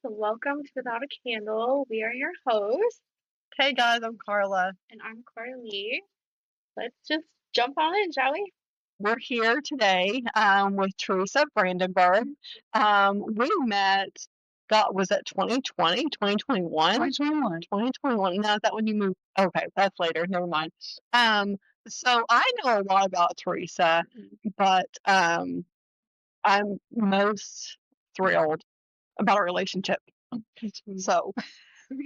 Welcome to Without a Candle. We are your hosts, Hey guys, I'm Carla. and I'm Karlie. Let's just jump on in, shall we? We're here today with Teresa Brandenburg. We met, God, was it 2020, 2021? 2021. 2021. No, is that when you moved? Okay, that's later. Never mind. So I know a lot about Teresa, but I'm most thrilled about our relationship. So I'm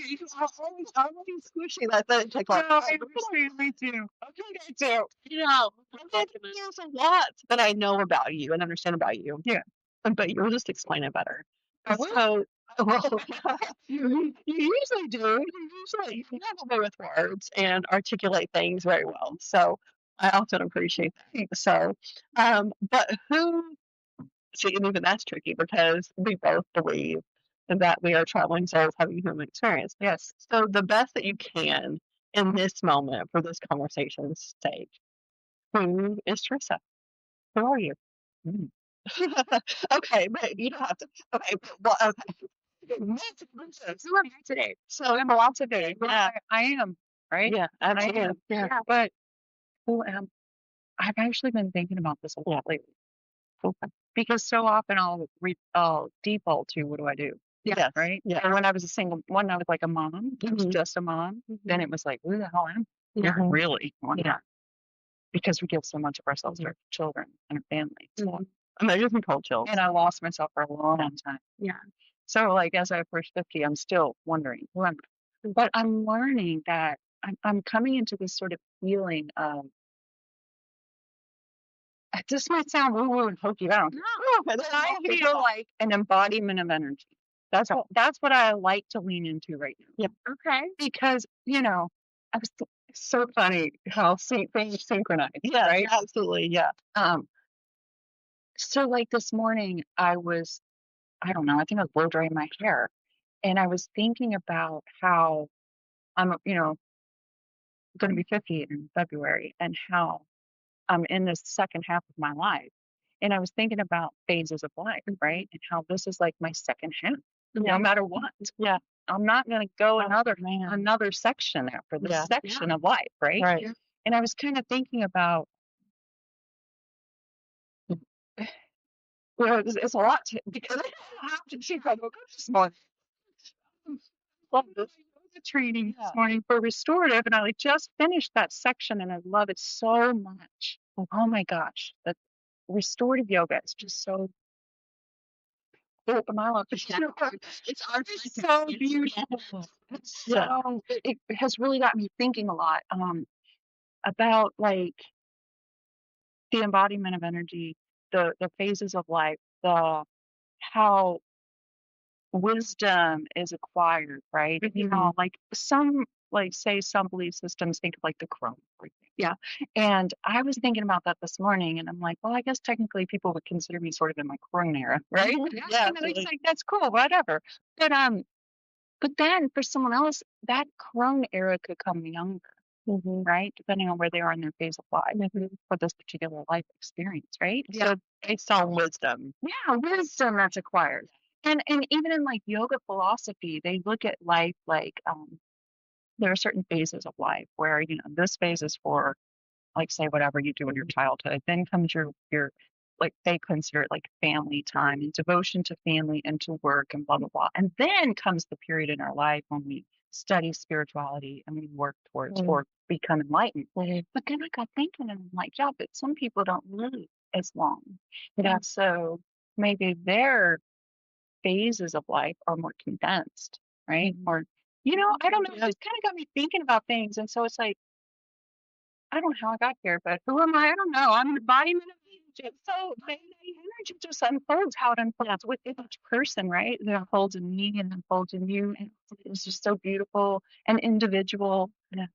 always squishy. That's like, No, I understand. Me too. okay, too. There's a lot that I know about you and understand about you. Yeah. But you'll just explain it better. I will. So, well, you usually do. You have a way with words and articulate things very well. So I often appreciate that. So, but see, and even that's tricky because we both believe that we are traveling souls having human experience. Yes. So the best that you can in this moment for this conversation's sake, who is Teresa? Who are you? Okay, but you don't have to. Okay, well, okay. Who am I today? So I'm a lot today. Yeah. I am, right? Yeah, I absolutely. am. Yeah. But who am I've actually been thinking about this a lot lately. Okay. Because so often I'll default to what do I do? Yes. Right? Yeah. And when I was I was like a mom, I was just a mom. Then it was like, who the hell am I? Yeah. Really? Yeah. Because we give so much of ourselves to our children and our family. Mhm. And they're just cold chills. And I lost myself for a long time. Yeah. So, like, as I approach 50, I'm still wondering who am I? But I'm learning that I'm coming into this sort of feeling of, this might sound woo-woo and hokey, I don't know. But I feel like an embodiment of energy. That's what I like to lean into right now. Yep. Okay. Because, I was so funny how things synchronize. Yeah, Right? absolutely. Yeah. So like this morning, I don't know, I think I was blow drying my hair. And I was thinking about how I'm, going to be 50 in February and how I'm in this second half of my life. And I was thinking about phases of life, right? And how this is like my second half, no matter what. Yeah. I'm not going to go another section after this section of life, right? Right. Yeah. And I was kind of thinking about, it's a lot because I don't have to check my book this morning. Love this training this morning for restorative, and I like just finished that section, and I love it so much. Oh my gosh, the restorative yoga is just so. It's so beautiful. It has really got me thinking a lot about like the embodiment of energy, the phases of life, the how wisdom is acquired, right? Like some belief systems think of like the crone. Yeah. And I was thinking about that this morning and I'm like, well, I guess technically people would consider me sort of in my crone era, right? Yeah. And it's like, that's cool, whatever. But then for someone else, that crone era could come younger, right? Depending on where they are in their phase of life for this particular life experience, right? Yeah. So based on wisdom. yeah, wisdom that's acquired. And even in like yoga philosophy, they look at life like there are certain phases of life where, this phase is for like say whatever you do in your childhood. Then comes your like they consider it like family time and devotion to family and to work and blah blah blah. And then comes the period in our life when we study spirituality and we work towards or become enlightened. But then I got thinking and I'm like, yeah, but some people don't live as long. And so maybe their phases of life are more condensed, right? Or, I don't know. It just kind of got me thinking about things. And so it's like, I don't know how I got here, but who am I? I don't know. I'm an embodiment of energy. So the energy just unfolds how it unfolds within each person, right? It unfolds in me and unfolds in you. And it's just so beautiful and individual. Yeah.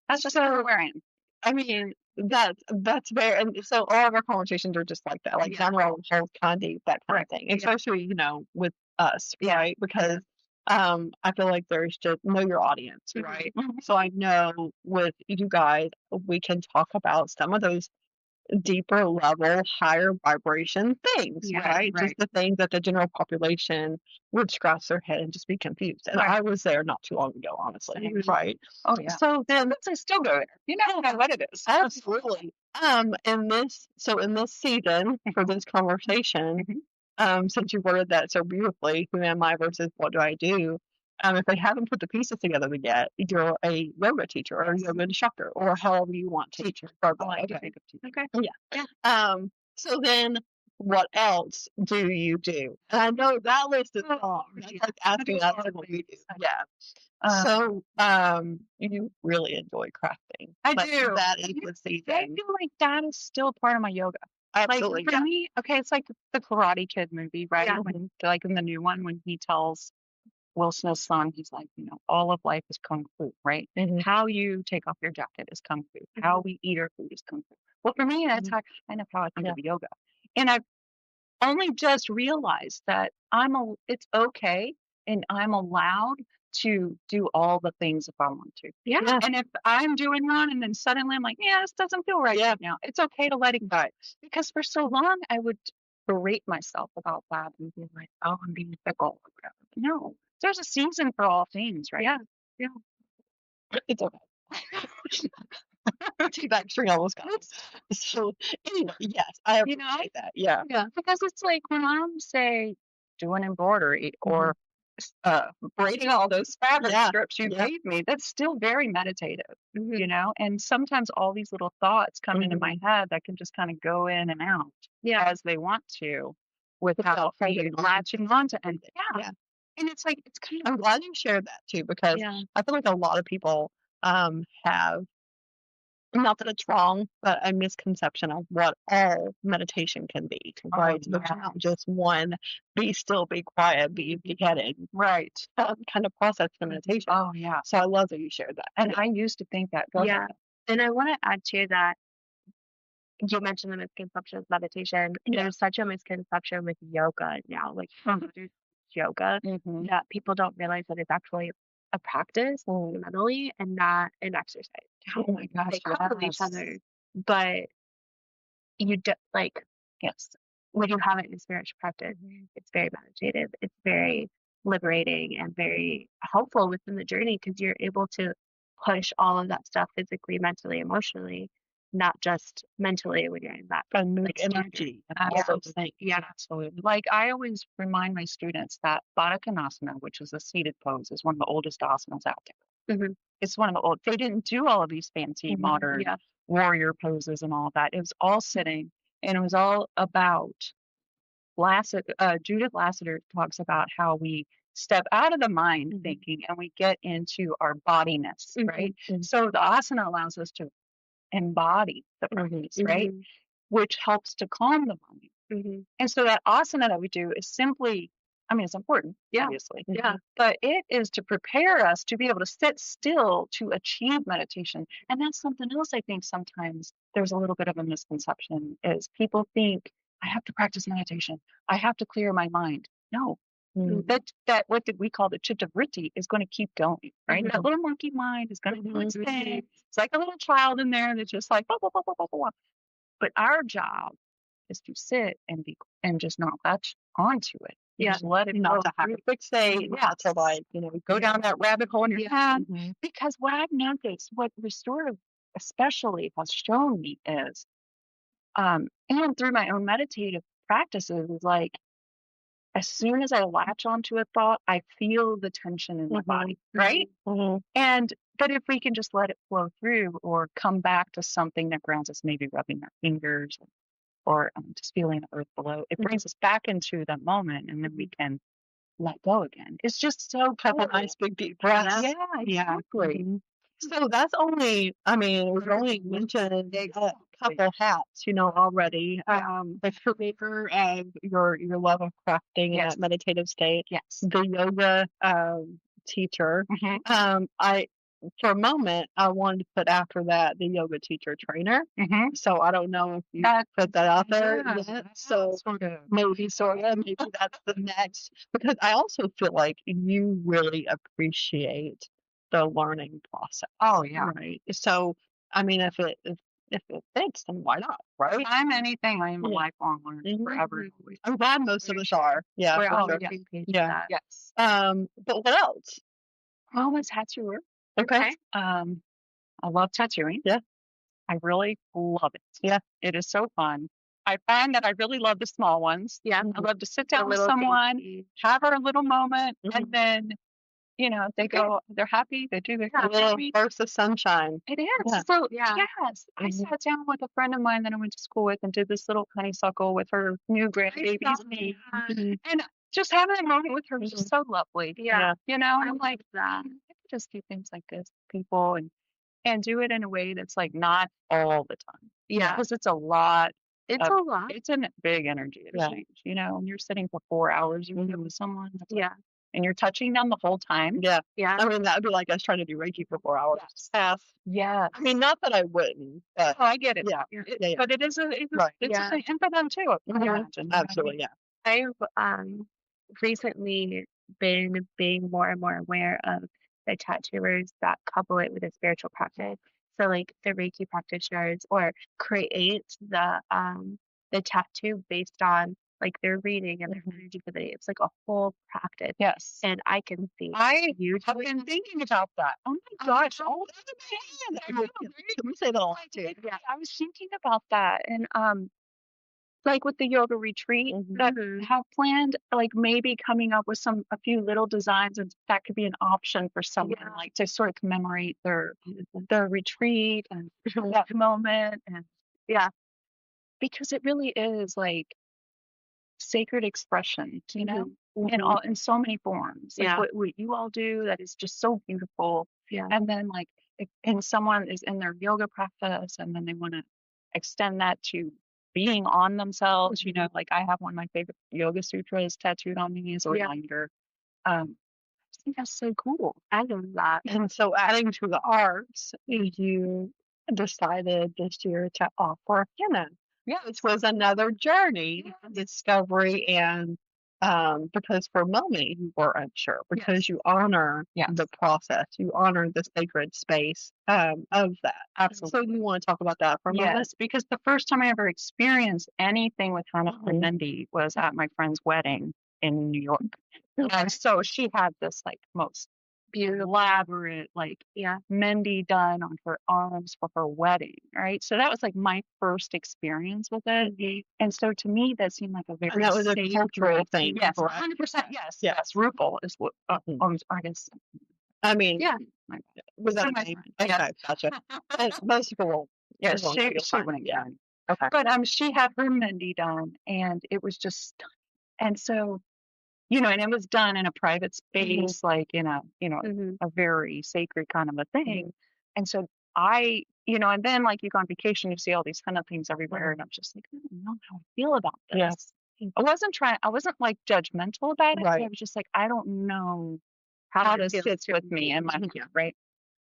That's just where I am. I mean, that's very, and so all of our conversations are just like that, like general health conduct, that kind of thing, especially, with us, right? Because I feel like there's just know your audience, right? So I know with you guys, we can talk about some of those deeper level, higher vibration things, Yeah, right? Just right. the things that the general population would scratch their head and just be confused. And Right. I was there not too long ago, honestly, Mhm. right? Oh yeah. So then, I still go there. You never know what it is. absolutely. In this season for this conversation, since you worded that so beautifully, who am I versus what do I do? If they haven't put the pieces together yet, you're a yoga teacher or a yoga instructor or however you want to teach. Okay. Okay. Yeah. So then what else do you do? And I know that list is long. That's like asking us what we do. Yeah. So you really enjoy crafting. I Like, do. that is You the know, I season. feel like that is still part of my yoga. Absolutely. Like for me, okay, it's like the Karate Kid movie, right? Yeah. When, like in the new one, when he tells Will Smith's son, he's like, all of life is kung fu, right? Mhm. How you take off your jacket is kung fu. How we eat our food is kung fu. Well, for me, that's kind of how I think of yoga. And I've only just realized that it's okay and I'm allowed to do all the things if I want to. Yeah. And if I'm doing one and then suddenly I'm like, yeah, this doesn't feel right now. It's okay to let it go. Because for so long I would berate myself about that and be like, oh, I'm being fickle or whatever. No, there's a season for all things, right? Yeah. It's okay. That string almost got us. So anyway, yes, I appreciate that. Yeah. Yeah, because it's like when I'm, say, doing embroidery or braiding all those fabric strips you gave me, that's still very meditative, and sometimes all these little thoughts come into my head that can just kind of go in and out as they want to without me latching onto anything. Yeah. And it's like, it's kind of, I'm glad you shared that too, because I feel like a lot of people have, not that it's wrong, but a misconception of what all meditation can be, right? It's not just one, be still, be quiet, be beheaded, right. Kind of process the meditation. Oh, yeah. So I love that you shared that. And I used to think that. Go ahead. And I want to add to that. You mentioned the misconception of meditation. There's such a misconception with yoga now, like yoga, that people don't realize that it's actually a practice fundamentally and not an exercise. Oh my gosh, They complement each other, but you do, like, yes, when you have it in spiritual practice, it's very meditative. It's very liberating and very helpful within the journey because you're able to push all of that stuff physically, mentally, emotionally, not just mentally when you're in that energy and all those things. Yeah, absolutely. Like I always remind my students that Baddha Konasana, which is a seated pose, is one of the oldest asanas out there. It's one of the old. They didn't do all of these fancy modern warrior poses and all of that. It was all sitting, and it was all about Judith Lassiter talks about how we step out of the mind thinking and we get into our bodiness, right? So the asana allows us to embody the practice, right? Which helps to calm the mind. And so that asana that we do is simply, I mean, it's important, obviously. But it is to prepare us to be able to sit still to achieve meditation. And that's something else I think sometimes there's a little bit of a misconception is people think I have to practice meditation. I have to clear my mind. No. That what did we call the chitta vritti is going to keep going, right? That little monkey mind is going to do its thing. It's like a little child in there that's just like blah, blah, blah, blah, blah, blah. But our job is to sit and be and just not latch onto it. Just let it not to have through. to fixate, not to like, Go down that rabbit hole in your head. Because what I've noticed, what restorative especially has shown me is, and through my own meditative practices, is like as soon as I latch onto a thought, I feel the tension in my body, right? And but if we can just let it flow through or come back to something that grounds us, maybe rubbing our fingers or just feeling the earth below, it brings us back into that moment and then we can let go again. It's just so couple nice big deep breaths. Yeah, exactly. So that's only, I mean, we've only mentioned a couple hats, already. The creator of your love of crafting in that meditative state. The yoga teacher. For a moment, I wanted to put after that the yoga teacher trainer. So I don't know if you put that out there yet. So maybe that's the next. Because I also feel like you really appreciate the learning process. Oh yeah. Right. So I mean, if if it fits, then why not, right? If I'm anything, I am a Yeah. lifelong learner, Mhm. forever and always. I'm glad most of For us sure. are. Yeah, We're for all on sure. the same page with Yeah. that. Yes. But what else? Well, I'm a tattooer. Okay. I love tattooing. Yeah. I really love it. Yeah. It is so fun. I find that I really love the small ones. Yeah. I love to sit The down with little things someone, we- have our little moment, Mhm. and then, they go, they're happy, they do their A little thing. burst of sunshine. It is. Yeah. So, Yeah. yes, I Mhm. sat down with a friend of mine that I went to school with and did this little honeysuckle with her new grandbaby's saw name. that. Mhm. And just having a moment with her was just so lovely. Yeah. And I I'm love like, that. I could just do things like this with people and do it in a way that's like not all the time. Yeah. Because it's a lot. It's a lot. It's a big energy exchange, when you're sitting for 4 hours with someone that's Yeah. and you're touching them the whole time. Yeah. Yeah. I mean, that would be like us trying to do Reiki for 4 hours. Yes. Yeah. I mean, not that I wouldn't, but Oh, I get it. yeah. Yeah. Yeah. But it is Right. it's Yeah. a thing for them too, I Mhm. imagine. You know what I Absolutely. mean? Yeah. I've recently been being more and more aware of the tattooers that couple it with a spiritual practice. So like the Reiki practitioners or create the tattoo based on like their reading and their energy for the day. It's like a whole practice. Yes. And I can see I you have doing been thinking about that. Oh my gosh. Oh, We say that a lot too. Yeah. I was thinking about that. And like with the yoga retreat that Mhm. have planned, like maybe coming up with a few little designs, and that could be an option for someone, Yeah. like to sort of commemorate their retreat and that moment, and Yeah. because it really is like sacred expression, Mhm. in so many forms. Like Yeah. what you all do that is just so beautiful. Yeah. And then like and someone is in their yoga practice and then they want to extend that to being on themselves, like I have one of my favorite yoga sutras tattooed on me as a Yeah. reminder. I just think that's so cool. I love that. And so, adding to the arts, you decided this year to offer henna, which was another journey, discovery, and because for a moment you were unsure, because you honor the process, you honor the sacred space of that. Absolutely. So, you want to talk about that for a moment? Yes, because the first time I ever experienced anything with Hannah Mhm. and Mindy was at my friend's wedding in New York. Okay. And so she had this like most Beautiful. elaborate, like Yeah. Mindy done on her arms for her wedding, right? So that was like my first experience with it. Mhm. And so to me, that seemed like a very And that was a sacred- cultural thing, Yes, correct? 100%. Yes, Yes. yes. Rupal is what, Mhm. I guess. I mean, Yeah. My bad. was that So a my name? friend, Okay, yeah. gotcha. And most people will. Yes, will she feel fine. wouldn't Yeah. care any. Okay. But she had her Mindy done, and it was just stunning. And so, and it was done in a private space, like in a Mhm. a very sacred kind of a thing. And so and then like you go on vacation, you see all these kind of things everywhere, and I'm just like, I don't know how I feel about Yeah. this. I wasn't like judgmental about it. Right. I was just like, I don't know how it this feels fits to with me and my Mhm. heart, right?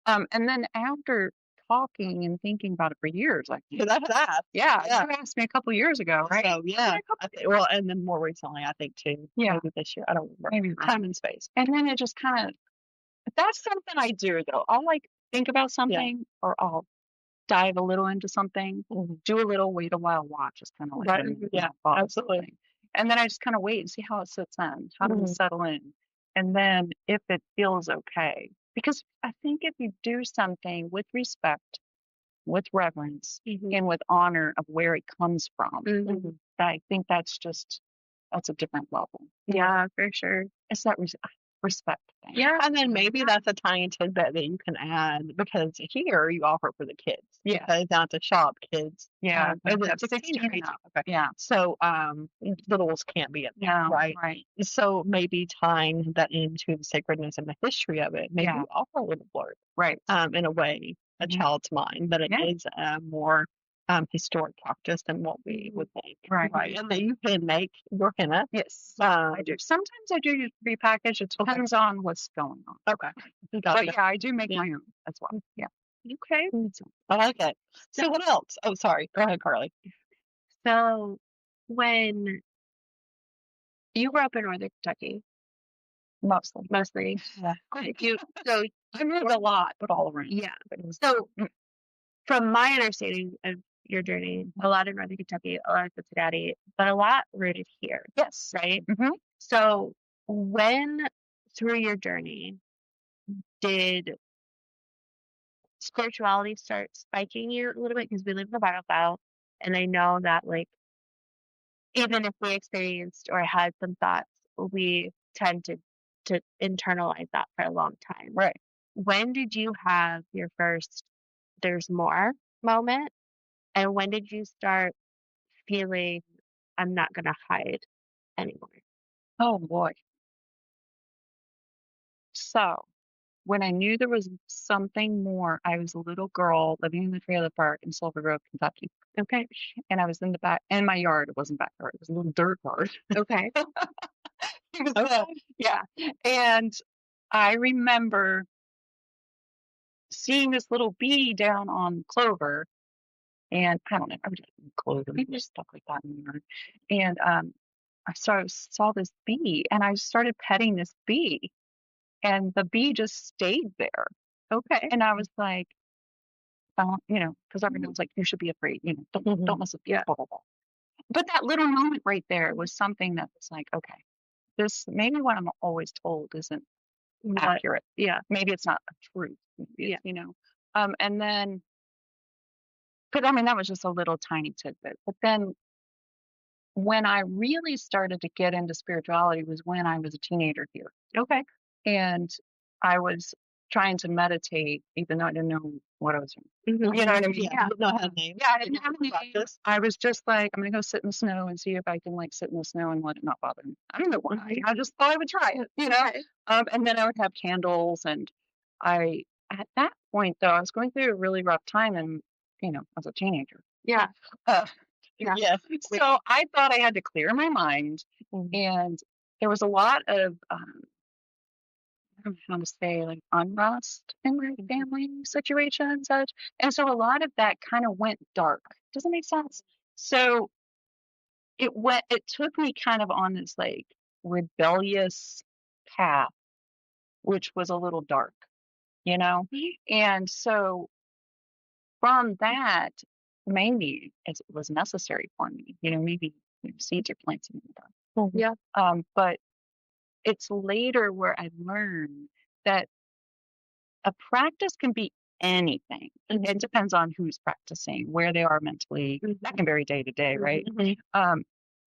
And then after talking and thinking about it for years, like, So that's that. yeah, Yeah. you asked me a couple years ago, right? So yeah, well, and then more recently, I think too. Yeah. Maybe this year. I don't remember. Maybe Time and space. And then it just kind of, that's something I do though. I'll like think about something or I'll dive a little into something, Mhm. do a little, wait a while, watch. It's kind of like, Right. yeah, Absolutely. And then I just kind of wait and see how it sits in, how does it Mhm. settle in? And then if it feels okay, because I think if you do something with respect, with reverence, Mhm. and with honor of where it comes from, Mhm. I think that's a different level. Yeah, for sure. It's that respect thing. Yeah. And then maybe that's a tiny tidbit that you can add, because here you offer for the kids. Yeah. Because down at the shop, kids. Yeah. Is it That's 16 or 16 and 18? up. Okay. Yeah. So littles can't be in there, No, right? right. So maybe tying that into the sacredness and the history of it, maybe Yeah. you offer a little blurb, Right. in a way, a Mhm. child's mind, that it Yeah. is a more historic practice than what we would think. Right. And that you can make your henna. Yes. I do. Sometimes I do use repackage. It depends on what's going on. Okay. But Gotcha. yeah, I do make Yeah. my own as well. Yeah. Okay. I like it. So what else? Oh, sorry. Go ahead, Karlie. So when you grew up in Northern Kentucky, Mostly. mostly, Yeah. so I moved a lot, but all around. yeah. But it was- So from my understanding of your journey, a lot in Northern Kentucky, a lot of Cincinnati, but a lot rooted here, Yes. right? Mm-hmm. So when through your journey did spirituality start spiking you a little bit? Because we live in the Bible Belt, and I know that like even if we experienced or had some thoughts, we tend to internalize that for a long time. Right. When did you have your first "there's more" moment, and when did you start feeling "I'm not gonna hide anymore"? Oh boy. So when I knew there was something more, I was a little girl living in the trailer park in Silver Grove, Kentucky. Okay. And I was in the back, in my yard. It wasn't backyard. It was a little dirt yard. Okay. It was, yeah. And I remember seeing this little bee down on clover. And I don't know, I was just clover, maybe stuff like that in the yard. And I saw this bee and I started petting this bee. And the bee just stayed there. Okay. And I was like, because everyone's like, you should be afraid, don't mess with bees, Yeah. blah, blah, blah. But that little moment right there was something that was like, okay, this maybe what I'm always told isn't accurate. Yeah. Maybe it's not a truth. Maybe it's, Yeah. And then, but I mean, that was just a little tiny tidbit. But then when I really started to get into spirituality was when I was a teenager here. Okay. And I was trying to meditate, even though I didn't know what I was doing. Mhm. You know what I mean? Yeah, you didn't know how to name. Yeah, I didn't have any practice. I was just like, I'm gonna go sit in the snow and see if I can like sit in the snow and let it not bother me. I don't know why. I just thought I would try it, Okay. And then I would have candles, and at that point though, I was going through a really rough time, and as a teenager. Yeah. Uh, Yeah. Yes. so I thought I had to clear my mind, and there was a lot of I don't know how to say, like unrest in my family situation and such. And so a lot of that kind of went dark. Does that make sense? So it took me kind of on this like rebellious path, which was a little dark, And so from that, maybe it was necessary for me, maybe seeds are planted in the dark. Yeah. But it's later where I learned that a practice can be anything. It depends on who's practicing, where they are mentally. That can vary day to day, right? And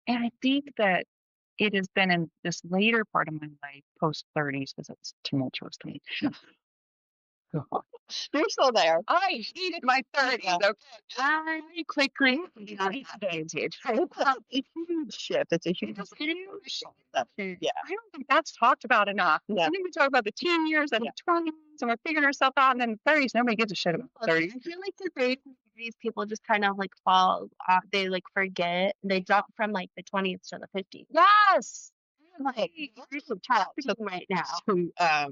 I think that it has been in this later part of my life, post 30s, because it's tumultuous to me. You're still there. I hated my 30s. Okay. I quickly got It's a huge shift. It's a huge shift. Yeah. I don't think that's talked about enough. No. I think we talk about the teen years and the 20s, and we're figuring ourselves out, and then the 30s, nobody gives a shit about the 30s. I feel like the 30s and 40s people just kind of like fall off. They like forget. They drop from like the 20s to the 50s. Yes. Like there's some top right now.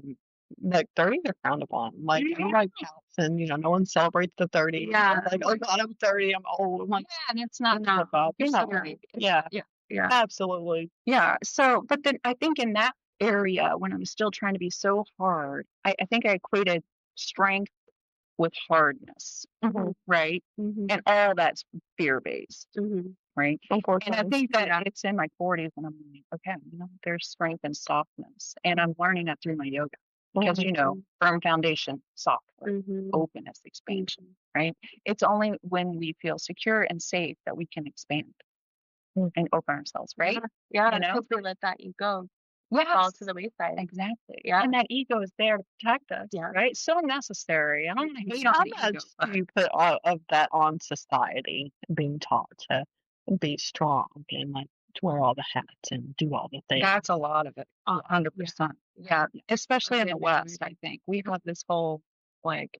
Like 30s are frowned upon. Like everybody counts, and no one celebrates the 30s. Yeah. Like, oh God, I'm 30. I'm old. I'm like, Yeah, and it's not no, you're you're so not. right. Yeah. Yeah. Absolutely. Yeah. So, but then I think in that area, when I'm still trying to be so hard, I think I equated strength with hardness, right? And all that's fear based, right? Unfortunately. And I think that it's in my 40s when I'm like, okay, there's strength and softness, and I'm learning that through my yoga because firm foundation, soft, openness, expansion, right? It's only when we feel secure and safe that we can expand and open ourselves, right? Yeah. Hopefully let that ego fall to the wayside. Exactly. Yeah. And that ego is there to protect us, right? So necessary. I don't want to hate on the How ego. much do you put of that on society, being taught to be strong and like to wear all the hats and do all the things? That's a lot of it. 100%. Yeah. Especially in the West, I think. We have this whole like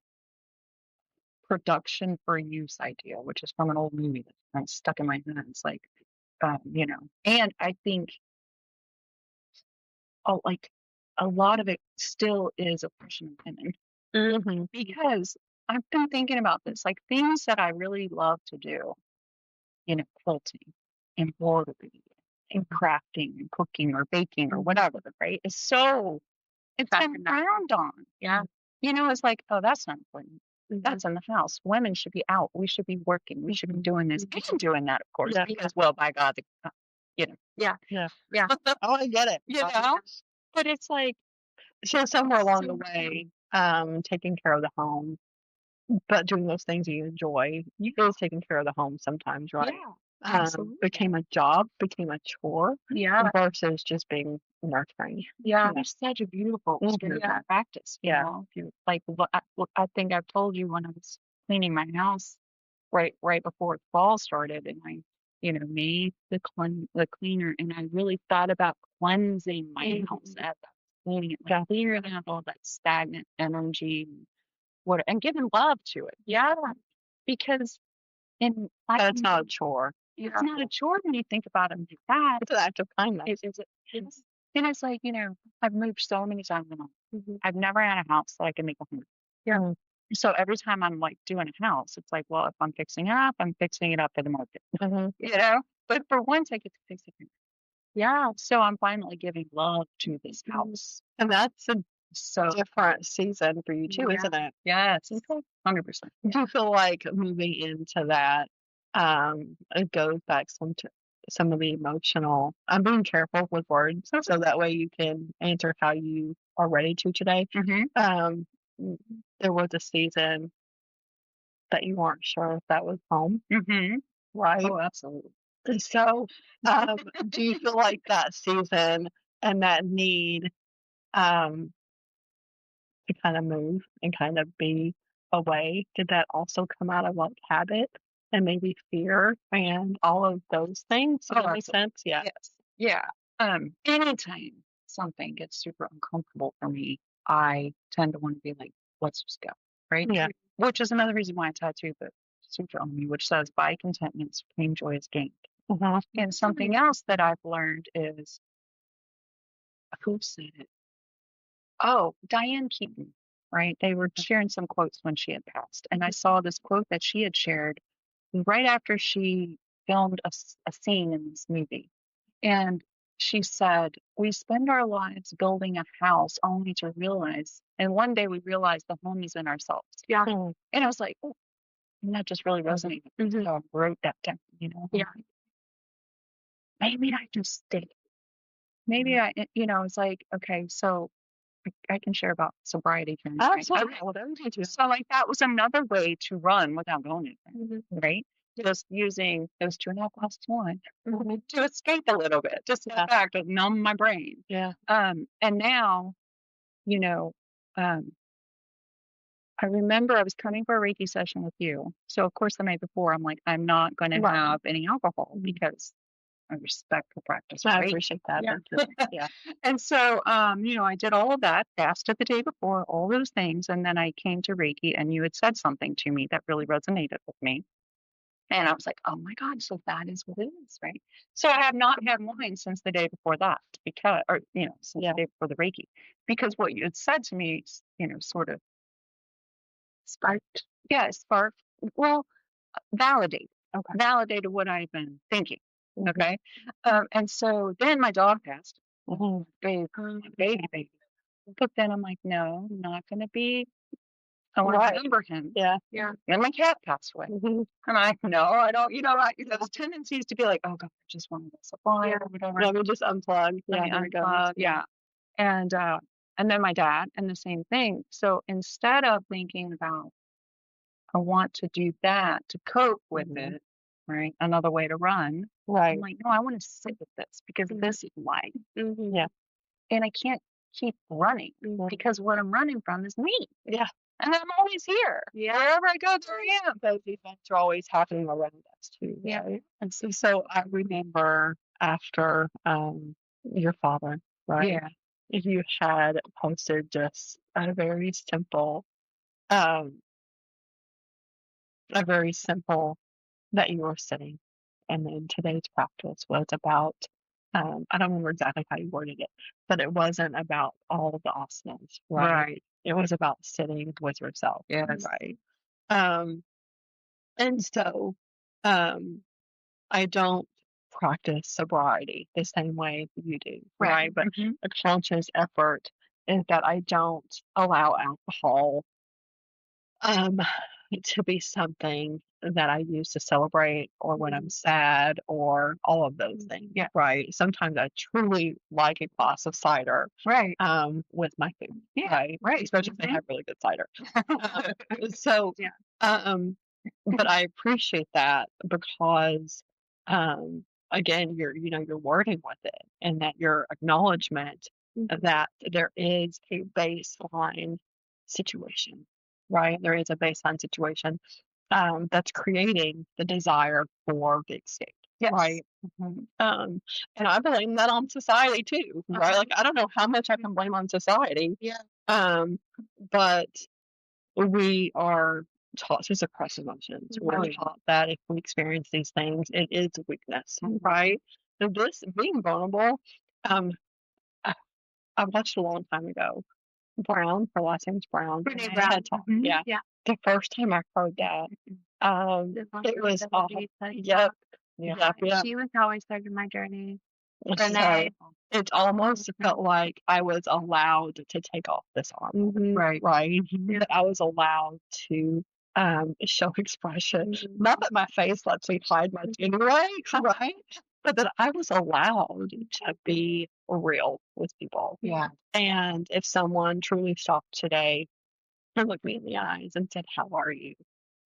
production for use idea, which is from an old movie that's kind of stuck in my head. It's like, and I think a lot of it still is oppression and women. Because I've been thinking about this, like things that I really love to do, quilting, embroidery, and crafting, and cooking, or baking, or whatever, right? It's been frowned on. Yeah. It's like, oh, that's not important. That's in the house. Women should be out. We should be working. We should be doing this and doing that, of course, Yeah. because, well, by God, you know, Yeah. Yeah. Yeah. Oh, I get it. you know, but it's like, So somewhere along the way, taking care of the home, but doing those things you enjoy, you feel taking care of the home sometimes, right? yeah, absolutely. Became a job, became a chore Yeah. versus just being nurturing. Yeah. It's such a beautiful spiritual practice. You Yeah. know, if you like, I think I've told you when I was cleaning my house right before fall started, and I, made the cleaner, and I really thought about cleansing my house as I was cleaning it, like clearing out all that stagnant energy and giving love to it. Yeah, because That's not a chore. it's not a chore when you think about it like that. It's an act of kindness. It's and it's like, I've moved so many times in my life. I've never had a house that I can make a home. Yeah. So every time I'm like doing a house, it's like, well, if I'm fixing it up, I'm fixing it up for the market. But for once I get to fix it. Yeah. So I'm finally giving love to this house. And that's a So different season for you too, isn't it? yes, 100%. Do you feel like moving into that, it goes back some of the emotional, I'm being careful with words so that way you can answer how you are ready to today. Mm-hmm. There was a season that you weren't sure if that was home, Mm-hmm. right? Oh, absolutely. So, do you feel like that season and that need, to kind of move and kind of be away, did that also come out of like habit and maybe fear and all of those things? Does that make sense? Yeah. Yes. Yeah. Anytime something gets super uncomfortable for me, I tend to want to be like, let's just go. Right. Yeah. Which is another reason why I tattooed the sutra on me, which says, by contentment, supreme joy is gained. And something else that I've learned is, who said it? Oh, Diane Keaton, right? They were sharing some quotes when she had passed. And I saw this quote that she had shared right after she filmed a scene in this movie. And she said, we spend our lives building a house only to realize, and one day we realize the home is in ourselves. Yeah. And I was like, oh, and that just really resonated. So I wrote that down, Yeah. Maybe I just stayed. Maybe it's like, okay, so I can share about sobriety here. Absolutely. So like that was another way to run without going anywhere, right? Just using those 2.5 glasses of wine to escape a little bit, just step back to numb my brain. Yeah. And now, I remember I was coming for a Reiki session with you. So of course the night before I'm like, I'm not going to have any alcohol because I respect the practice. I Reiki. appreciate that. Yeah. And so, I did all of that, fasted the day before, all those things. And then I came to Reiki and you had said something to me that really resonated with me. And I was like, oh my God, so that is what it is, right? So I have not had wine since the day before that since the day before the Reiki, because what you had said to me, sort of sparked. Yeah, sparked. Well, validated what I've been thinking. Okay. And so then my dog passed. Baby. But then I'm like, no, I'm not going to be. I want to remember him. Yeah. Yeah. And my cat passed away. And I, no, I don't, those tendencies to be like, oh God, I just wanted to supply or whatever. Let me just unplug. Yeah. And then my dad and the same thing. So instead of thinking about, I want to do that to cope with it, right? Another way to run. Right. I'm like, no, I want to sit with this because this is life. Yeah. And I can't keep running because what I'm running from is me. Yeah. And I'm always here. Yeah. Wherever I go, there I am. Those events are always happening around us too. Yeah. Right? And so I remember after your father, right? Yeah. You had posted just a very simple that you were sitting. And then today's practice was about, I don't remember exactly how you worded it, but it wasn't about all of the asanas, right? It was about sitting with yourself. Yes. Right. And so I don't practice sobriety the same way you do, right? But a conscious effort is that I don't allow alcohol Um, to be something that I use to celebrate or when I'm sad or all of those things. Yeah. Right. Sometimes I truly like a glass of cider Right. with my food. Yeah. Right. Right. Especially if they have really good cider. So Yeah. um but I appreciate that because again you're wording with it and that your acknowledgement that there is a baseline situation, right? There is a baseline situation that's creating the desire for the escape, Yes. right? Mhm. And I blame that on society too, right? Like I don't know how much I can blame on society, Yeah. but we are taught to suppress emotions. We're Right. taught that if we experience these things, it is a weakness, Mhm. right? So this being vulnerable, um, I, I watched a long time ago. Brown, her last name's Brown. Brene and Brown. TED Talk. Mhm. Yeah. Yeah. The first time I heard that, it was awful. Yep. Yep. Yep. She was how I started my journey. So Brene. it almost felt like I was allowed to take off this armor, Right. right? Yeah. That I was allowed to show expression. Mhm. Not that my face lets me hide much anyway, right? But that I was allowed to be real with people. Yeah. And if someone truly stopped today and looked me in the eyes and said, "How are you?"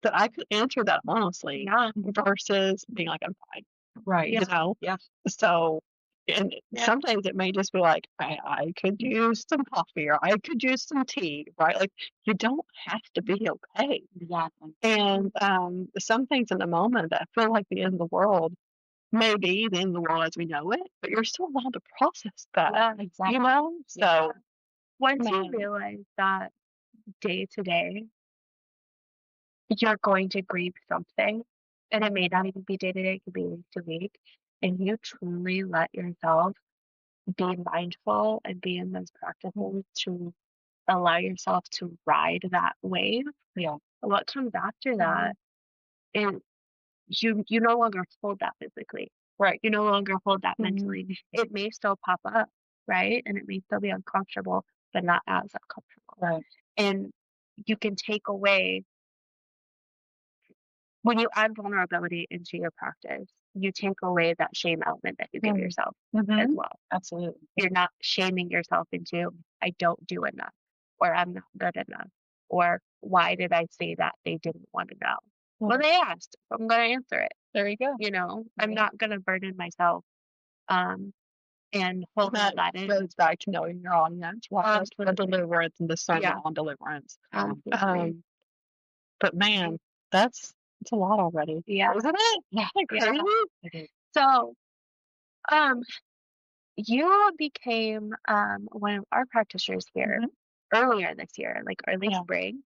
that I could answer that honestly Yeah. versus being like, "I'm fine." Right. You know? Yeah. So, and Yeah. sometimes it may just be like, I could use some coffee or I could use some tea, right? Like, you don't have to be okay. Exactly. And some things in the moment that feel like the end of the world may be the end of the world as we know it, but you're still allowed to process that, Yeah. Exactly. you know? So, Once you man, realize that day to day, you're going to grieve something, and it may not even be day to day, it could be week to week, and you truly let yourself be mindful and be in those practices to allow yourself to ride that wave. Yeah. What comes after that is you no longer hold that physically. Right. You no longer hold that mentally. It may still pop up, right? And it may still be uncomfortable, but not as uncomfortable. Right. And you can take away when you add vulnerability into your practice, you take away that shame element that you give yourself as well. Absolutely. You're not shaming yourself into, I don't do enough, or I'm not good enough, or why did I say that they didn't want to know? Well, they asked. So I'm going to answer it. There you go. You know, I'm not going to burden myself and hold that that in. goes back to knowing your audience, right? That's the deliverance and discernment on deliverance. Absolutely. But man, it's a lot already. Yeah. Isn't it? Yeah. Crazy? Okay. So, you became one of our practitioners here earlier this year, like early spring.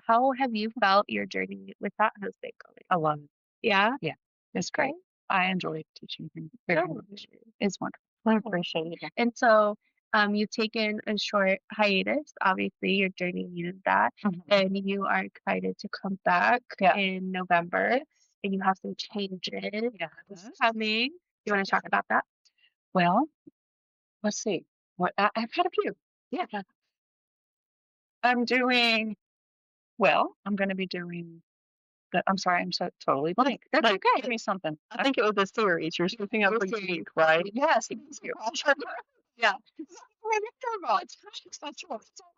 How have you felt your journey with that has been going? I love it. Yeah? Yeah. It's great. Okay. I enjoy teaching him very Good. much. It's wonderful. I appreciate it. And so you've taken a short hiatus. Obviously, your journey needed that. And you are excited to come back in November. And you have some changes coming. You want to talk about that? Well, let's see. What I've had a few. Yeah. I'm doing well. I'm going to be doing. I'm sorry. I'm so totally blank. That's Like, okay. Give me something. I think it was a series. You're sweeping up a geek, right? Yes. Thank you. Yeah. It's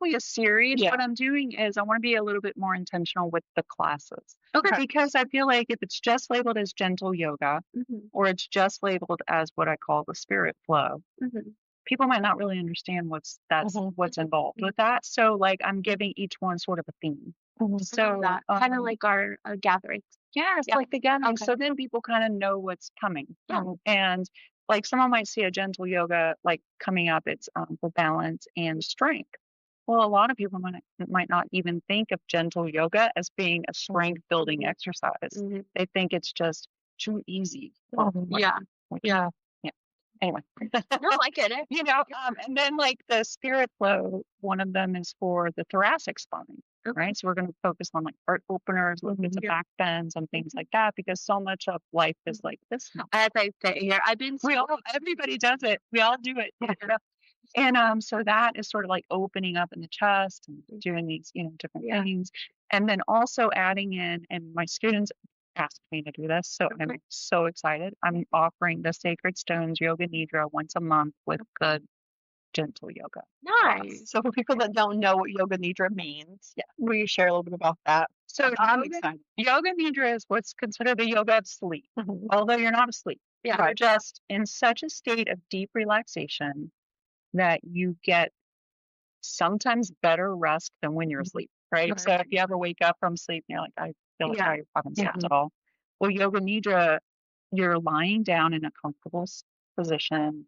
only a series. What I'm doing is I want to be a little bit more intentional with the classes. Okay. Because I feel like if it's just labeled as gentle yoga or it's just labeled as what I call the spirit flow, people might not really understand what's involved with that. So like I'm giving each one sort of a theme. So that kind of like our gatherings. Yeah, it's like the gathering. Okay. So then people kind of know what's coming. And like someone might see a gentle yoga like coming up, it's for balance and strength. Well, a lot of people might not even think of gentle yoga as being a strength building exercise. They think it's just too easy. Yeah. Anyway. No, I get it. You know, and then like the spirit flow, one of them is for the thoracic spine. Right. So we're going to focus on like heart openers, little bits of back bends and things like that, because so much of life is like this. As I say here, Everybody does it. We all do it. Yeah. And so that is sort of like opening up in the chest and doing these, different things. And then also adding in, and my students asked me to do this, so I'm so excited. I'm offering the Sacred Stones Yoga Nidra once a month with good, gentle yoga. Nice. So for people that don't know what Yoga Nidra means, will you share a little bit about that? So I'm excited. Yoga Nidra is what's considered the yoga of sleep, although you're not asleep. You're just in such a state of deep relaxation that you get sometimes better rest than when you're asleep, right? So if you ever wake up from sleep and you're like, I feel like I haven't slept at all. Well, Yoga Nidra, you're lying down in a comfortable position,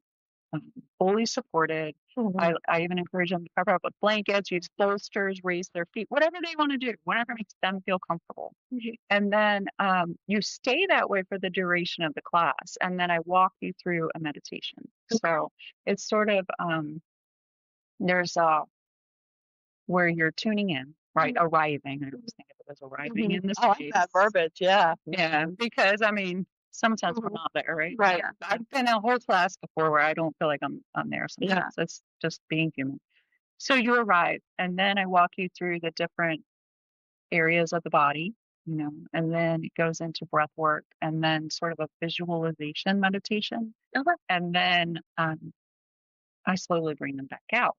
fully supported. I even encourage them to cover up with blankets, use bolsters, raise their feet, whatever they want to do, whatever makes them feel comfortable. And then you stay that way for the duration of the class. And then I walk you through a meditation. So it's sort of, there's where you're tuning in, right? Arriving. I always think of it as arriving in the space. I like that verbiage. Yeah. Yeah. Because I mean, sometimes we're not there, right? Right. Yeah. I've been in a whole class before where I don't feel like I'm there sometimes. It's just being human. So you arrive, and then I walk you through the different areas of the body, and then it goes into breath work, and then sort of a visualization meditation. And then I slowly bring them back out.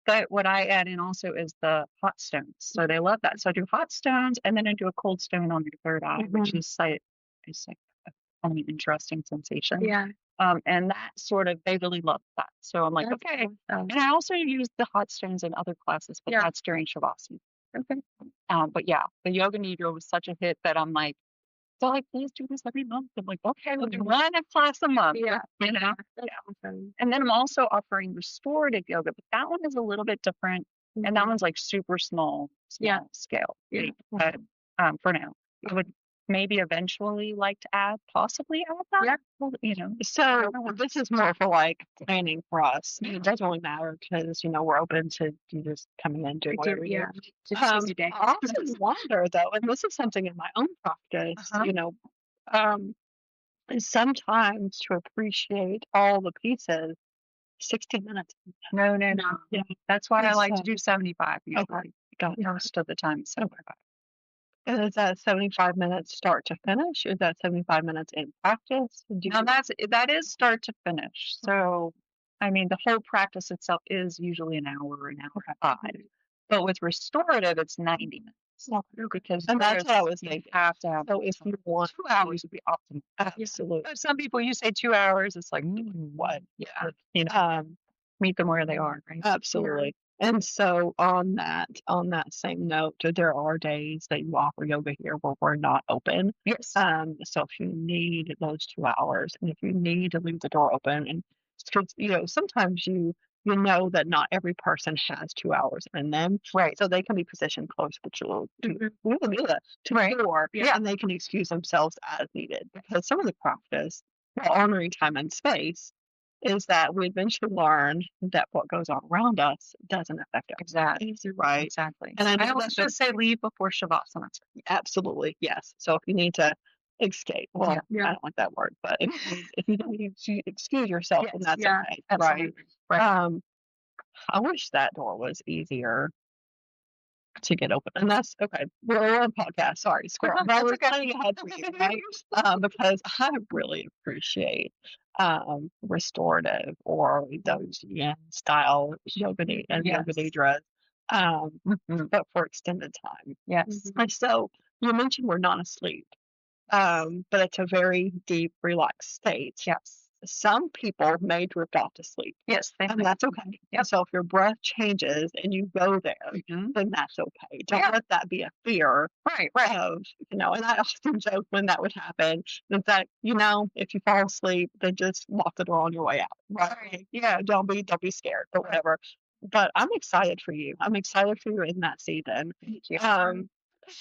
But what I add in also is the hot stones. So they love that. So I do hot stones, and then I do a cold stone on your third eye, which is like an interesting sensation. And that sort of, they really love that. So I'm like, okay. And I also use the hot stones in other classes, but that's during Shavasana. But yeah, the Yoga Nidra was such a hit that I'm like, so like, please do this every month. I'm like, okay, we'll do one class a month. And then I'm also offering restorative yoga, but that one is a little bit different. And that one's like super small scale. But for now, I would maybe eventually like to possibly add that. So this is more for like planning for us. It doesn't really matter because we're open to you just coming in and doing whatever you do. I often wonder though, and this is something in my own practice, is sometimes to appreciate all the pieces, 60 minutes. No. Yeah. That's why I like to do 75 usually. Most of the time, 75. And is that 75 minutes start to finish? Is that 75 minutes in practice? No, that is start to finish. So, I mean, the whole practice itself is usually an hour and five. But with restorative, it's 90 minutes. Because that's what I was thinking. You have to have. So if you want 2 hours would be optimal. Absolutely. But some people, you say 2 hours, it's like, what? Yeah. Meet them where they are, right? Absolutely. And so on that same note, there are days that you offer yoga here where we're not open. Yes. So if you need those 2 hours, and if you need to leave the door open, and sometimes you know that not every person has 2 hours in them, right? So they can be positioned close to the door, and they can excuse themselves as needed. Because some of the practice, while honoring time and space, is that we eventually learn that what goes on around us doesn't affect us. Exactly. Right. Exactly. And I always just say leave before Shavasana. Absolutely. Yes. So if you need to escape, well, I don't like that word, but if you need to excuse yourself, then that's okay. Absolutely. Right. I wish that door was easier to get open. And that's okay. We're on podcast. Sorry, squirrel. But we're cutting ahead for you, right? Because I really appreciate restorative or those yin style yoga and yoga nidras, but for extended time. Yes. And so you mentioned we're not asleep, but it's a very deep, relaxed state. Yes. Some people may drift off to sleep. Yes, and that's okay. So if your breath changes and you go there, then that's okay. Don't let that be a fear. Right. Of, and I often joke when that would happen, is that, if you fall asleep, then just lock the door on your way out. Right. Yeah. Don't be scared or whatever. But I'm excited for you. I'm excited for you in that season. Thank you.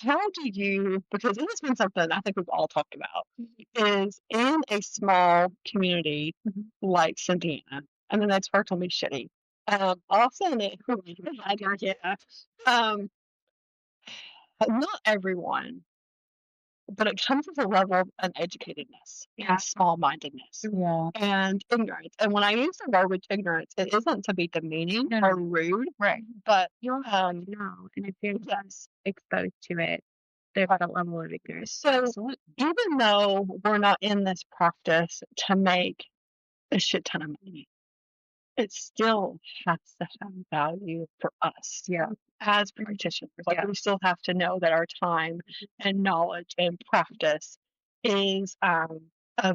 How do you, because it has been something I think we've all talked about, is in a small community like Indiana, and the next part will be shitty. Often not everyone but it comes with a level of uneducatedness and small-mindedness Yeah. and ignorance. And when I use the word ignorance, it isn't to be demeaning No, no. or rude, Right. but You'll know, and if you're just exposed to it, there's a level of ignorance. so Absolutely. even though we're not in this practice to make a shit ton of money, it still has to have value for us. Yeah. As practitioners, like Yeah. we still have to know that our time and knowledge and practice is of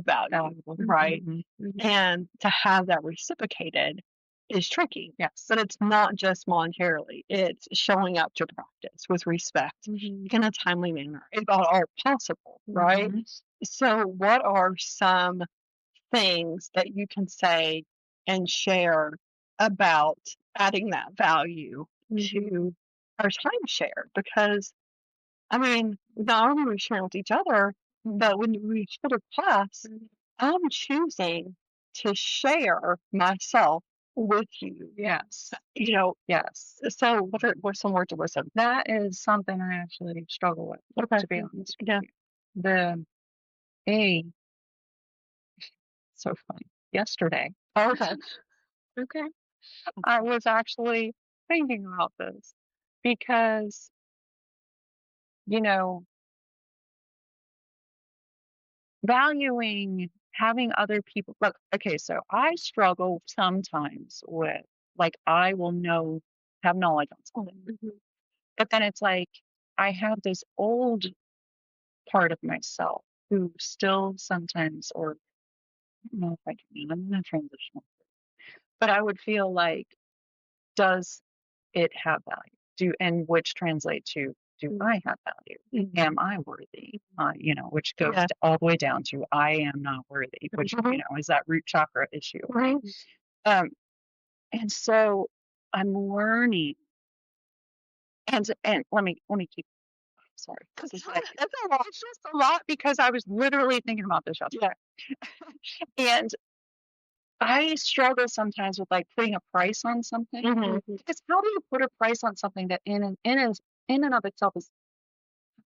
value, Valuable. right? Mhm. And to have that reciprocated is tricky. Yes. But it's not just monetarily; it's showing up to practice with respect in a timely manner, if at all possible, right? Mhm. So, what are some things that you can say and share about adding that value to our time share? Because, I mean, not only are we sharing with each other, but when we go to class, I'm choosing to share myself with you. Yes. You know, Yes. so what's some words of wisdom? That is something I actually struggle with, Okay. to be honest. Yeah. The A, so funny. Yesterday, Okay. okay, I was actually thinking about this because, you know, valuing having other people look, okay, so I struggle sometimes with, like, I will have knowledge on something, but then it's like I have this old part of myself who still sometimes, or I don't know if I can, I'm in a transitional, but I would feel like, does it have value? And which translate to, do I have value? Am I worthy? Which goes Yeah. all the way down to I am not worthy, which, is that root chakra issue. Right. And so I'm learning, and let me keep, sorry. This is like, That's a lot. it's just a lot because I was literally thinking about this yesterday. And I struggle sometimes with, like, putting a price on something. Because how do you put a price on something that in and of itself is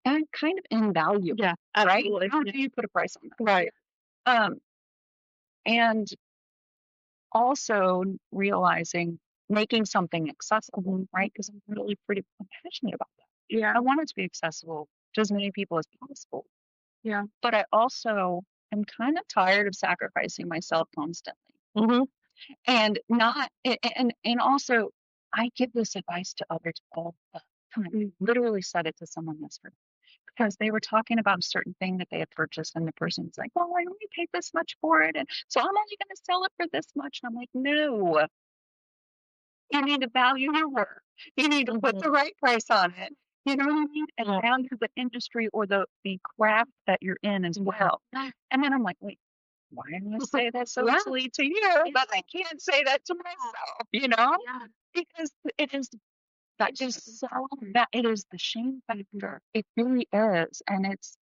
kind of invaluable? Yeah. Right? Absolutely. How do you put a price on that? Right. And also realizing making something accessible, right? Because I'm really pretty passionate about that. Yeah. I want it to be accessible to as many people as possible. Yeah. But I also am kind of tired of sacrificing myself constantly. And not and also I give this advice to others all the time. Literally said it to someone yesterday because they were talking about a certain thing that they had purchased, and the person's like, "Well, I only paid this much for it, and so I'm only going to sell it for this much." And I'm like, "No, you need to value your work. You need to put the right price on it. You know what I mean? And value the industry or the craft that you're in as well." And then I'm like, "Wait, why didn't I say that so easily to you, but I can't say that to myself, Yeah. because it is that just so that it is the shame factor. It really is. And it's,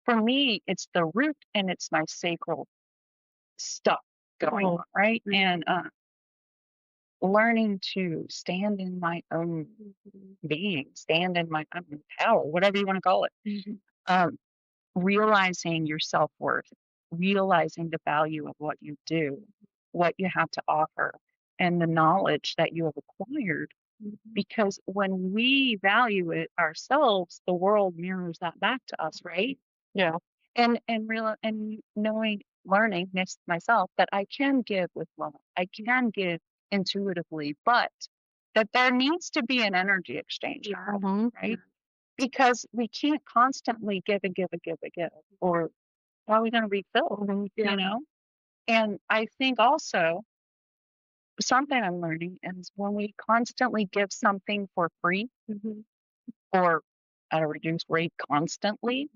for me, it's the root and it's my sacral stuff going on, right? And learning to stand in my own being, stand in my own power, whatever you want to call it. Um, Realizing your self-worth, realizing the value of what you do, what you have to offer, and the knowledge that you have acquired. Because when we value it ourselves, the world mirrors that back to us, right? Yeah. And learning next myself that I can give with love, I can give intuitively, but that there needs to be an energy exchange, right? Because we can't constantly give and give and give and give, or how are we going to refill, And I think also something I'm learning is when we constantly give something for free or at a reduced rate constantly,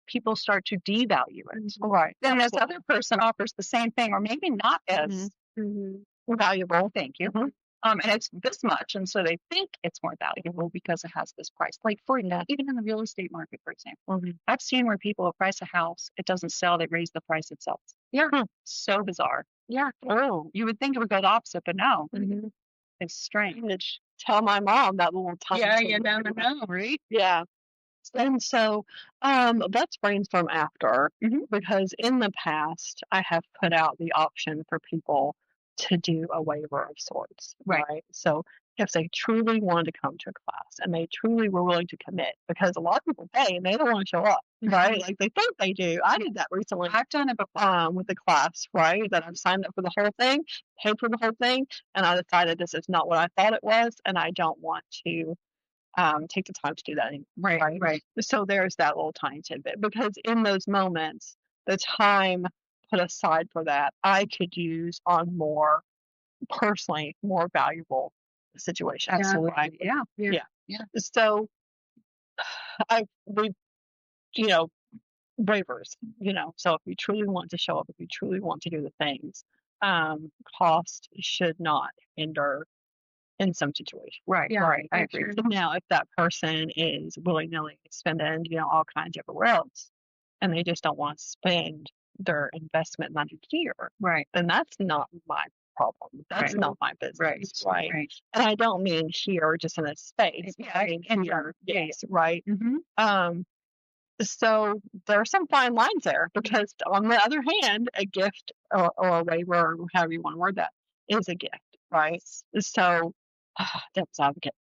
people start to devalue it. Right. Then this other person offers the same thing, or maybe not as valuable. Thank you. And it's this much, and so they think it's more valuable because it has this price. Like even in the real estate market, for example, I've seen where people price a house, it doesn't sell, they raise the price itself. Yeah, so bizarre. Yeah. Oh, you would think it would go the opposite, but no. is strange. Tell my mom that little time. Yeah, you never know, right? Yeah. And so let's brainstorm after, because in the past I have put out the option for people to do a waiver of sorts, right? So if they truly wanted to come to a class and they truly were willing to commit, because a lot of people pay and they don't want to show up, right? Like they think they do. I did that recently. I've done it before. With the class, right? That I've signed up for the whole thing, paid for the whole thing, and I decided this is not what I thought it was, and I don't want to take the time to do that anymore. Right. So there's that little tiny tidbit, because in those moments, the time put aside for that, I could use on more personally more valuable situations. Absolutely. Right? Yeah. So we, waivers, so if you truly want to show up, if you truly want to do the things, cost should not hinder in some situations. Right. Yeah, Right. I for agree. sure. Now, if that person is willy-nilly spending, all kinds of else, and they just don't want to spend their investment money here, Right. then that's not my problem. That's Right. not my business, right? Right. And I don't mean here just in a space. Yeah, I mean in here, general. Yeah. yes, right? Mm-hmm. So there are some fine lines there, because on the other hand, a gift or a waiver, or however you want to word that, is a gift, right? So that's advocate.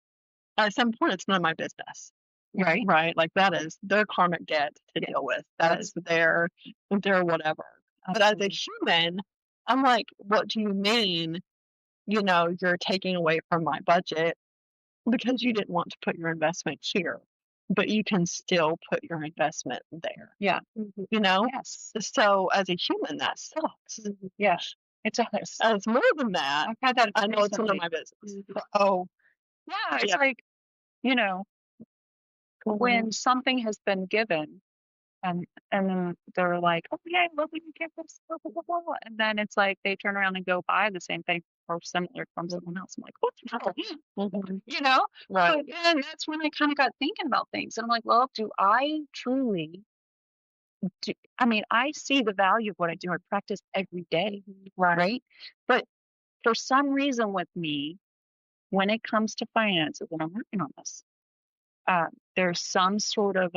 At some point, it's none of my business. Right. Right. Like that is their karmic debt to deal with. That's their whatever. But as a human, I'm like, what do you mean? You're taking away from my budget because you didn't want to put your investment here, but you can still put your investment there. Yeah. Yes. So as a human, that sucks. Yes. It does. As more than that, I've had that. I know it's none of recently. my business. Oh, Yeah. It's yeah. like, when something has been given, and then they're like, oh yeah, well we can get this, blah, blah, blah, blah. And then it's like they turn around and go buy the same thing or similar from someone else. I'm like, what the hell? Right. But then that's when I kind of got thinking about things, and I'm like, well, do I truly do? I mean, I see the value of what I do. I practice every day, right? But for some reason with me, when it comes to finances, and I'm working on this, there's some sort of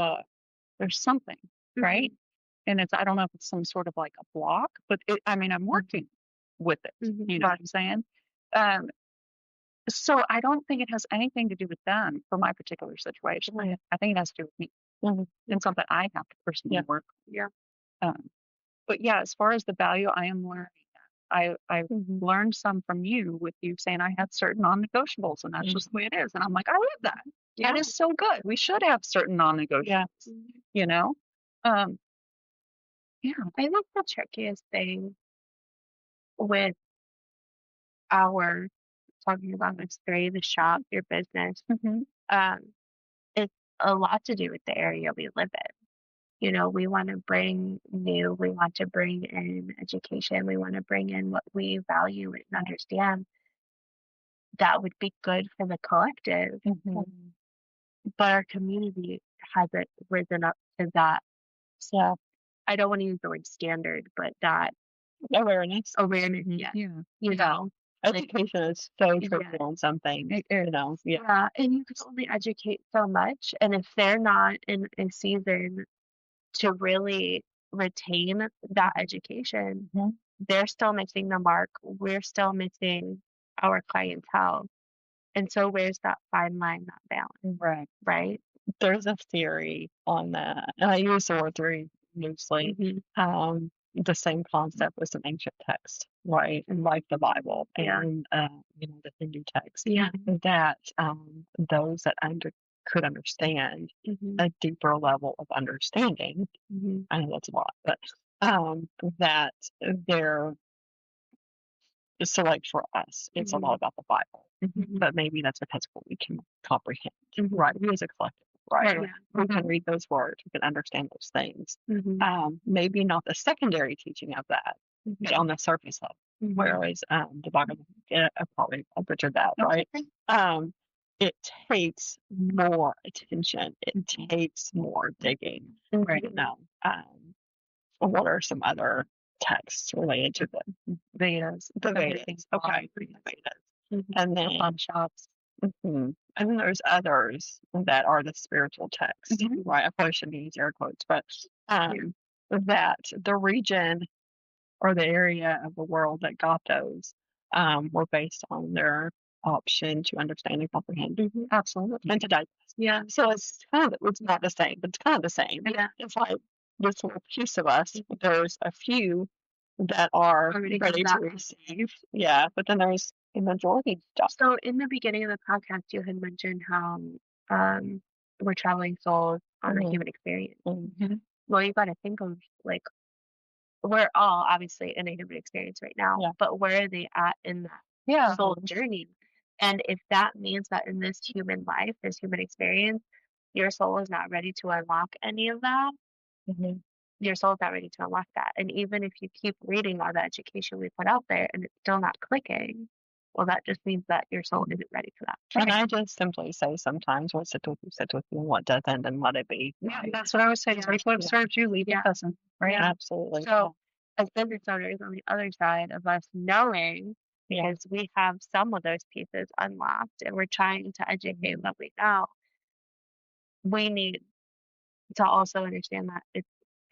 there's something, right? And I don't know if it's some sort of like a block, but I'm working with it. You know what I'm saying? So I don't think it has anything to do with them for my particular situation. I think it has to do with me and something I have to personally work on. Yeah. But yeah, as far as the value, I am learning that. I've learned some from you with you saying I had certain non-negotiables, and that's just the way it is. And I'm like, I love that. That is so good. We should have certain non-negotiables. Yeah. Yeah, I think the trickiest thing with our talking about this three, the shop, your business, it's a lot to do with the area we live in. We want to bring new, we want to bring in education, we want to bring in what we value and understand. That would be good for the collective, but our community hasn't risen up to that. So I don't want to use the word standard, but that Awareness. Yeah. Education is so critical on some things. Yeah, and you can only educate so much. And if they're not in a season to really retain that education, they're still missing the mark. We're still missing our clientele. And so where's that fine line, that balance? Right? There's a theory on that, and I use the word theory loosely. The same concept with some ancient text, right? And like the Bible and the Hindu text. That those that could understand a deeper level of understanding. I know that's a lot, but that they're so like for us, it's a lot about the Bible. But maybe that's because of what we can comprehend, right? We as a collective. Right. We can read those words. We can understand those things. Maybe not the secondary teaching of that, but on the surface level. Whereas the Bible, I butchered that, right? It takes more attention. It takes more digging. Right. What are some other texts related to the Vedas? The Vedas. Okay. The Vedas. And then, shops. and then there's others that are the spiritual texts, right? I probably shouldn't use air quotes, but that the region or the area of the world that got those were based on their option to understand and comprehend. Absolutely. And to digest. Yeah. So it's kind of, it's not the same, but it's kind of the same. Yeah. It's like this little piece of us. There's a few that are Already ready have to that. receive. Yeah, but then there's the majority stuff. So in the beginning of the podcast, you had mentioned how we're traveling souls on a human experience. Well, you got to think of like we're all obviously in a human experience right now, but where are they at in that soul journey? And if that means that in this human life, this human experience, your soul is not ready to unlock any of that, your soul's not ready to unlock that. And even if you keep reading all the education we put out there and it's still not clicking, well, that just means that your soul isn't ready for that. And I just simply say sometimes what sit with you, and what doesn't, and let it be. Yeah, that's what I was saying. Take what serves you, leave what doesn't. Right? Absolutely. So as business owners on the other side of us knowing, because we have some of those pieces unlocked and we're trying to educate what we know, we need to also understand that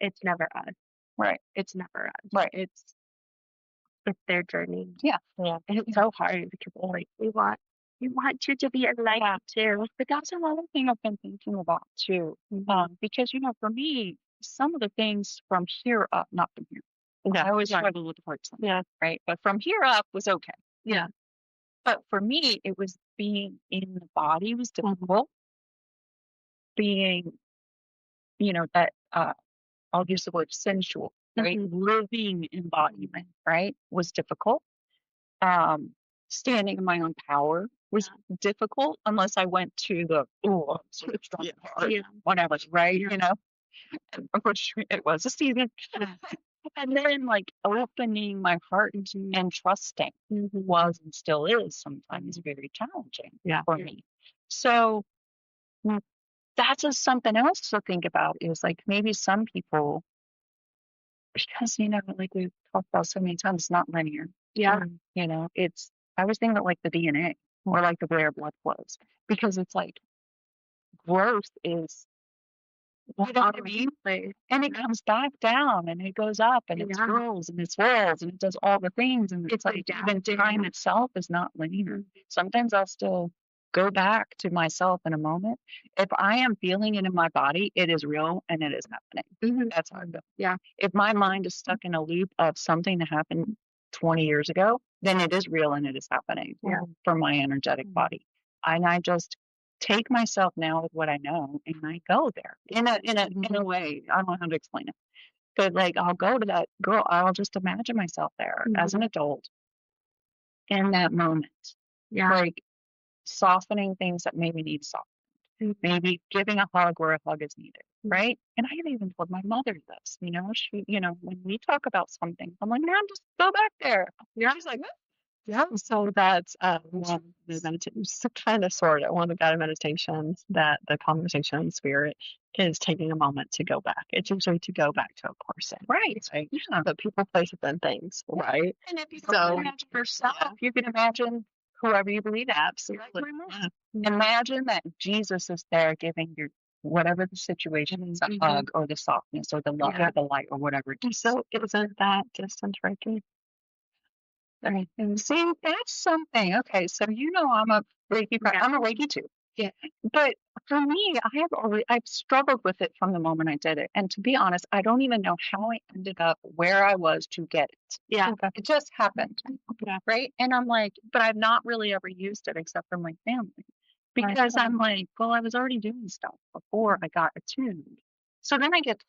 it's never us. Right. It's never us. Right. It's their journey. Yeah. And it's so hard because like we want you to be enlightened too. But that's another thing I've been thinking about too. Because for me, some of the things from here up, not from here. I always struggle with the parts. Right. But from here up was okay. Yeah. But for me, it was being in the body was difficult. Being, that I'll use the word sensual, right? Living embodiment, right, was difficult. Standing in my own power was difficult unless I went to the whatever, right? Which it was a season. And then like opening my heart and trusting was and still is sometimes very challenging for me. So that's just something else to think about is like maybe some people, because like we've talked about so many times, it's not linear. It's I was thinking of like the DNA or like the way our blood flows, because it's like growth is what I mean? And it comes back down and it goes up and it swirls and it swirls and it does all the things, and it's like even time itself is not linear. Sometimes I'll still go back to myself in a moment. If I am feeling it in my body, it is real and it is happening. That's how I feel. Yeah. If my mind is stuck in a loop of something that happened 20 years ago, then it is real and it is happening for my energetic body. And I just take myself now with what I know and I go there in a way. I don't know how to explain it, but like I'll go to that girl. I'll just imagine myself there as an adult in that moment. Like softening things that maybe need softened, maybe giving a hug where a hug is needed, right? And I even told my mother this, she, when we talk about something, I'm like, Mom, just go back there. She's like, so that's one of the meditations, kind of sort of one of the guided meditations that the conversation spirit is taking a moment to go back. It's usually to go back to a person, right? But people, places, and things, right? And if you can imagine yourself, you can imagine whoever you believe. Absolutely. Imagine that Jesus is there giving you whatever the situation is, a hug or the softness or the love or the light or whatever it is. So isn't that distance Reiki? And see, that's something. Okay, so I'm a Reiki. I'm a Reiki too. Yeah. But for me, I've struggled with it from the moment I did it. And to be honest, I don't even know how I ended up where I was to get it. Yeah. It just happened. Right. And I'm like, but I've not really ever used it except for my family. Because I'm like, well, I was already doing stuff before I got attuned. So then I get,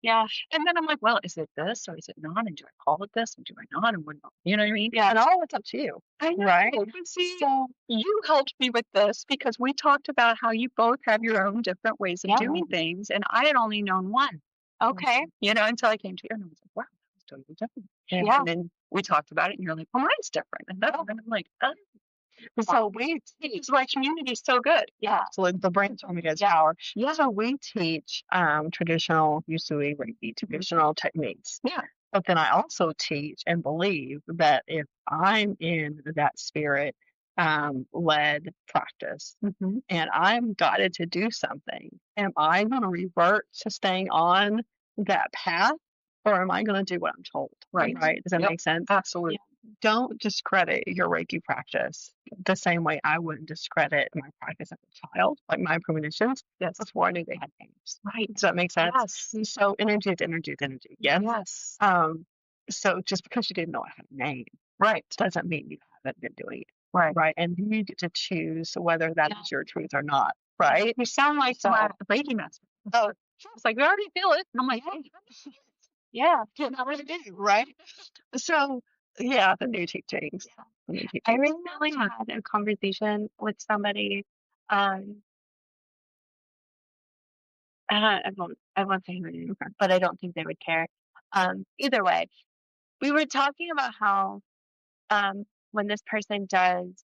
and then I'm like, well, is it this or is it not? And do I call it this and do I not? And what, you know what I mean? Yeah, and all it's up to you. I know. Right? But see, so you helped me with this because we talked about how you both have your own different ways of doing things. And I had only known one. Okay. Until I came to you and I was like, wow, that was totally different. Yeah. And then we talked about it and you're like, well, mine's different. And I'm like, oh. So we teach, my community is so good. Yeah. So the brainstorming is power. Yeah. So we teach traditional Usui Reiki, traditional techniques. Yeah. But then I also teach and believe that if I'm in that spirit led practice Mm-hmm. and I'm guided to do something, am I going to revert to staying on that path or am I going to do what I'm told? Right. Right. Does that Yep. make sense? Absolutely. Don't discredit your Reiki practice the same way I wouldn't discredit my practice as a child, like my premonitions, Yes. before I knew they had names. Right. Does that make sense? Yes. So energy is energy is energy. Yes. Yes. So just because you didn't know I had a name Right. doesn't mean you haven't been doing it. Right. Right. And you get to choose whether that is your truth or not. Right. You sound like my Reiki master. Oh, It's like, we already feel it. And I'm like, hey, yeah. getting already do, right? So yeah, the new teachings. Yeah. The new I teachings. recently had a conversation with somebody. I won't say who it is, but I don't think they would care. Either way, we were talking about how when this person does,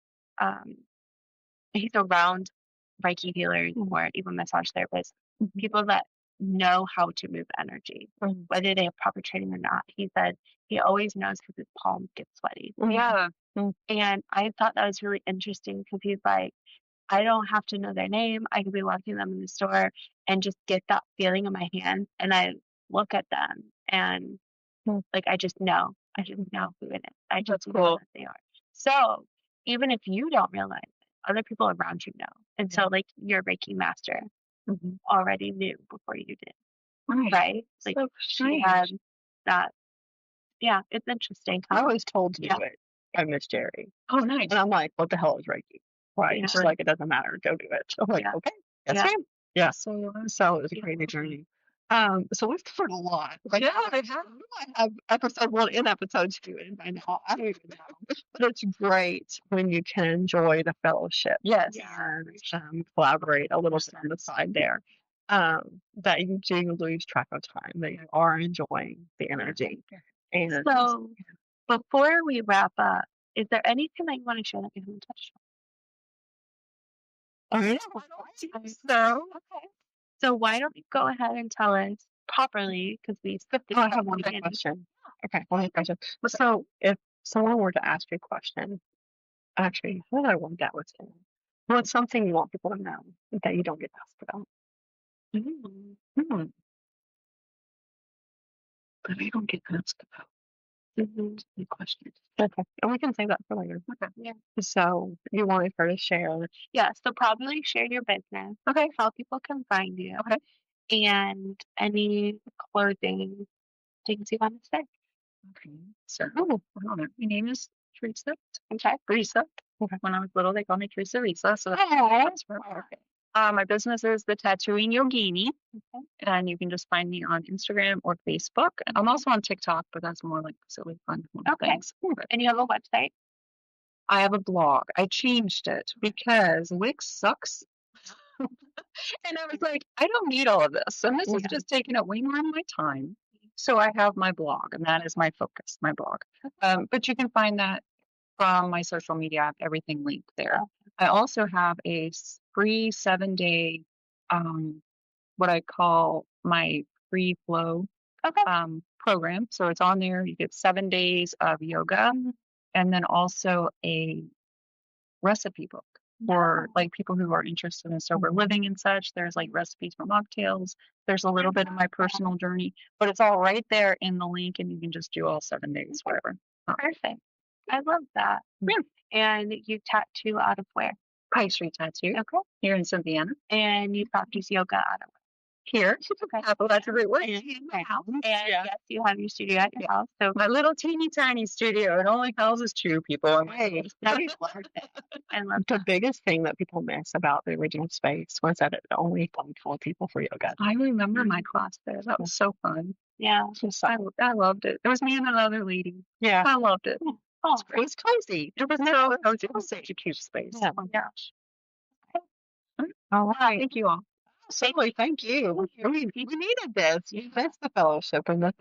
he's around Reiki healers or even massage therapists, people that know how to move energy, whether they have proper training or not. He said he always knows because his palms get sweaty. Yeah. And I thought that was really interesting because he's like, I don't have to know their name. I could be watching them in the store and just get that feeling in my hand. And I look at them and like, I just know who it is. I just That's know cool. that they are. So even if you don't realize it, other people around you know. And so like your Reiki master already knew before you did. Right? Like So she had that. Yeah, it's interesting. I was told to do it by Miss Jerry. Oh, nice. And I'm like, what the hell is Reiki? Right. Yeah. She's like, it doesn't matter. Go do it. I'm like, Yeah. okay. Yes, Yeah. ma'am. Yeah. So So it was a crazy journey. So we've covered a lot. Like, Yeah, I might have episode 1 and episode 2 in by now. I don't even know. But it's great when you can enjoy the fellowship. Yes. And collaborate a little bit on the side there. That you do lose track of time, that you are enjoying the energy. And So before we wrap up, is there anything that you want to share that we haven't touched I don't on? so. Okay. So why don't you go ahead and tell us properly, because we skipped it. I have one quick question. Okay, one quick question. So if someone were to ask you a question, actually, what did I want that was in? What's something you want people to know that you don't get asked about? But I don't get asked about. Good question. Okay, and we can save that for later. Okay. Yeah. So you wanted her to share. Yeah. So probably share your business. Okay. How people can find you. Okay. And any closing things you want to say. Okay. So, I don't know. My name is Teresa. Okay. Teresa. Okay. When I was little, they called me Teresa Risa. So Oh, that's perfect. My business is the Tattooing Yogini, and you can just find me on Instagram or Facebook. I'm also on TikTok, but that's more like silly fun things. And you have a website? I have a blog. I changed it because Wix sucks. And I was like, I don't need all of this. And this is just taking up way more of my time. So I have my blog, and that is my focus, my blog. But you can find that from my social media. I have everything linked there. I also have a free 7-day, what I call my free flow program. So it's on there. You get 7 days of yoga and then also a recipe book for like people who are interested in sober living and such. There's like recipes for mocktails. There's a little bit of my personal journey, but it's all right there in the link and you can just do all 7 days, whatever. Perfect. I love that. Yeah. And you tattoo out of where? Pike Street Tattoo. Okay. Here in Cynthiana. And you practice yoga out of here. Okay. Well, that's a great word. And yes, you have your studio at your house. So my little teeny tiny studio. It only houses 2 people. Hey, I love that. I love the biggest thing that people miss about the original space was that it only held 4 people for yoga. I remember my class there. That was so fun. Yeah. I loved it. It was me and another lady. Yeah. I loved it. Oh, it was cozy. It was so cozy. It was such a cute space. Yeah. Oh my gosh. All right. Thank you all. Absolutely. Thank you. We needed this. That's the fellowship and that's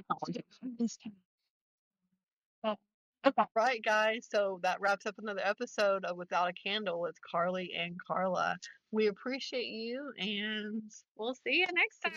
right, guys. So that wraps up another episode of Without a Candle with Karlie and Carla. We appreciate you and we'll see you next time.